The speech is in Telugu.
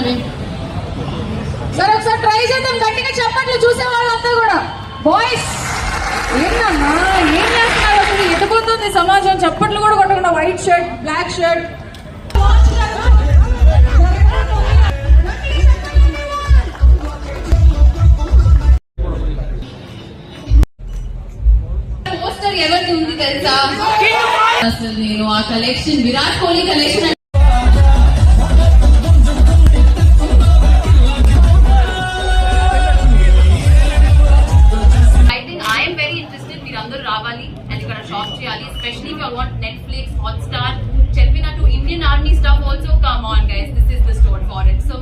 అని. సరే ఒకసారి ట్రై చేద్దాం, గట్టిగా చెప్పట్లు చూసే వాళ్ళంతా కూడా. బాయ్స్ ఏంటన్నా ఏం చేస్తున్నారు అసలు? ఎటుపోతుంది సమాజం? చప్పట్లు కూడా కొట్టకుండా white shirt black shirt. Poster ఎవరిది ఉంది తెలుసా? అసలు నేను ఆ కలెక్షన్ విరాట్ కోహ్లీ కలెక్షన్